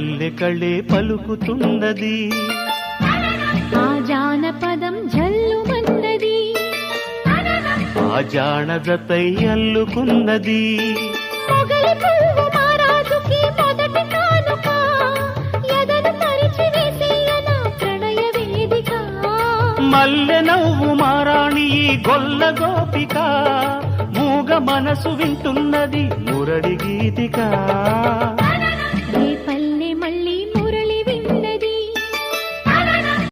మల్లె కళ్ళే పలుకుతున్నది ఆ జానపదం జల్లుమన్నది ఆ జానదతై అల్లుకున్నది మొగలి పువ్వు మహారాజుకి మొదటి కానుక ఎదను పరిచి వేసేయన ప్రణయ వేదిక మల్లె నవ్వు మారాణి ఈ గొల్ల గోపిక మూగ మనసు వింటున్నది మురడి గీతిక